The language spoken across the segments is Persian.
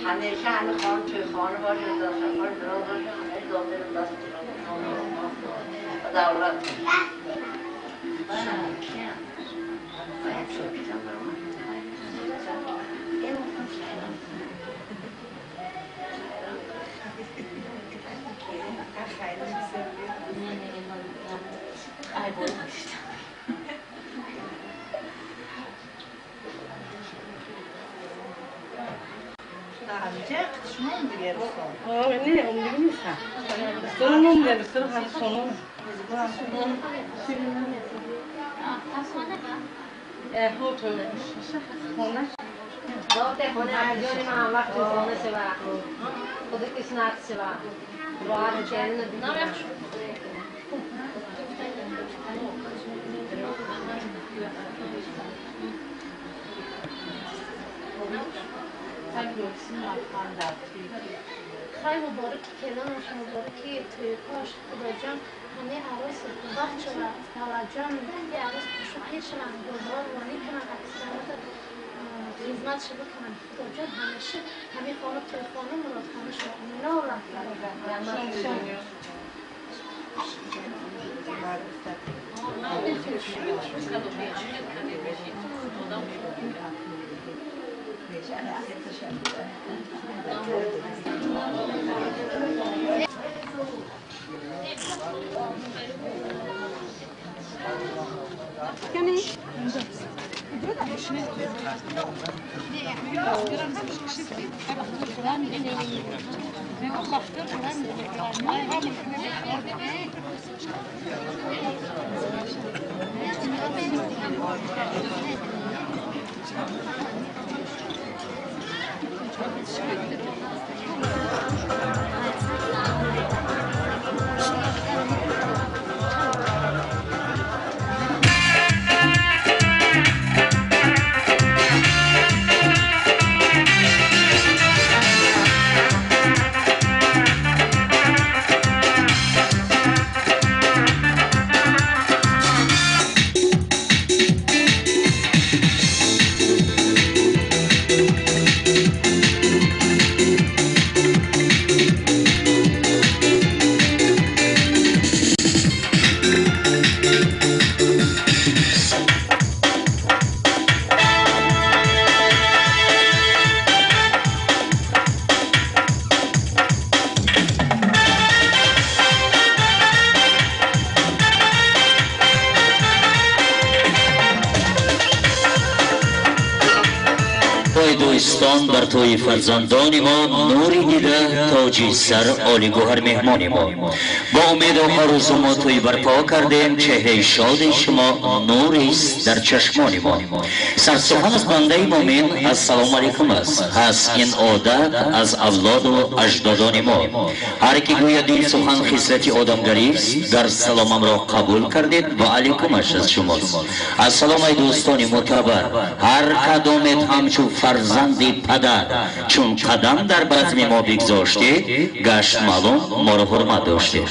همیشه همه خانه توی خانه باشه داشته باشه دراز باشه همه داخل دست و دولت باید شد بیدم برمان نه اون نیست. سونم میاد، سر هر سونم. هو تو خونه. داده خونه اجازه من هم وقت خونه سوا. خود کس نرد سوا. باید چند نمیاد. خیلی مبارک کلامش مبارکی توی کاش خدا جان همه عروس بخش و توجه میدن عروس شوهرش هم گذار وانی کنن اکثرات خدمتش بکنن خدا جان همیشه همه خانه توی خانه مراد خانه شما نه دوستان بر توی فرزندان ما نوری دیده تاجی سر عالی گوهر مهمان ما با امید و آرزو ما توی برپا کردیم چهره شاد شما نوری است در چشمان ما سرسخن از بنده مومن السلام علیکم است این عادت از اولاد و اجدادان ما هر کی گوید این سخن خصلت آدمگری است در سلامم را قبول کردید و علیکمش از شماست السلام ای دوستان معتبر هر کدامت همچون فرزندی پدر چون قدم در بزم ما بگذاشتید گشت معلوم ما را حرمت داشتید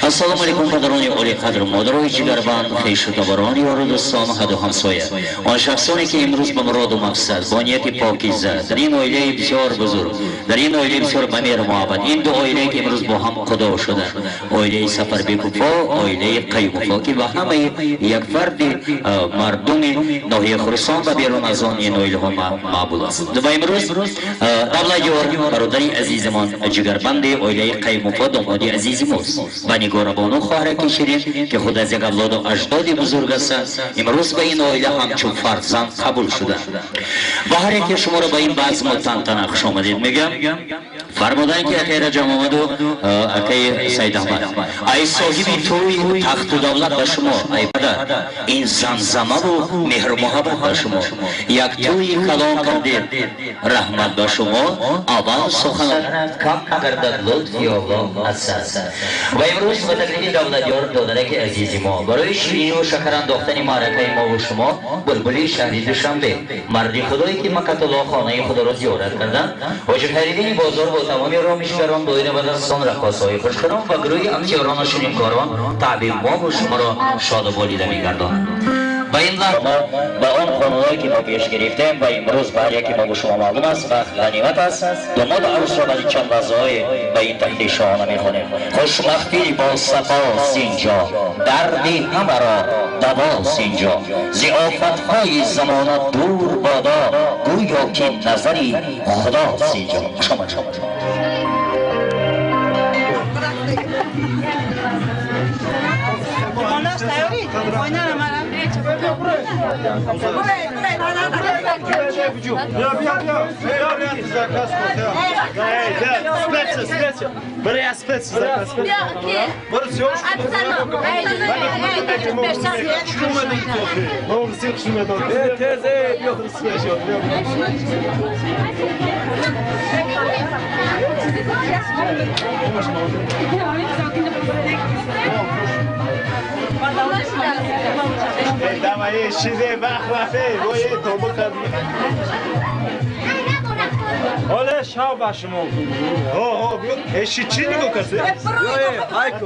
السلام علیکم پدران عالی قدر مادرای جگربند خویش و تبران یار و دوستان حد و همسایه آن شخصانی که امروز به مراد و مقصد با نیت پاکیزه در این عائله بسیار بزرگ در این عائله بسیار بمیر محبت این دو عائله که امروز با هم خدا شده عائله سفر بکوفا عائله قیوفا که با همه یک فرد مردم ناحیه خراسان و بیرون از آن این عائله ها معبود است و امروز دبله یار برادری عزیزمان جگربند عائله قیوفا دامادی عزیز ماست و نگار بانو خواهر کشیریم که خود از یک اولاد و اجداد بزرگ است امروز به این عائله همچون فرزند قبول شده و هر یک شما را به این بزم و تنتنه خوش آمدید میگم فرمودن که اکی رجم آمد و اکی سید احمد ای صاحبی توی تخت و دولت به شما ای پدر این زمزمه و مهر محبت به شما یک توی کلام کردید رحمت به شما اول سخن کم نگردد لطفی الله عزیز و امروز به تقریبی دولتیار دادرک عزیزی ما برای شیرینی و شکر انداختن معرکه ما و شما بلبلی شهری دوشنبه مردی خدایی که مکة الله خانه خدا را زیارت کردن حاج فریدین بازار با تمامی رامشگران دایره و دستان رقاصهای خوشخرام و گروه امتیاران و شیرینکاران تعبیر ما و شما را شاد و بالیده می‌گردانند. و این لحظه با آن خانه‌هایی که ما پیش گرفتیم و امروز بر یکی ما به شما معلوم است وقت غنیمت است داماد عروس را برای چند وضعهای به این تکلیه شاهانه می‌خوانیم خوشبختی با صفاست اینجا دردی همه را دواست اینجا ز آفت‌های زمانه دور بادا گویا که نظری خداست اینجا شما Давай, шире бахлафе, вое тобу кади. Оля шау башмо. О, био, эши чи ниго касе? Ё, айко.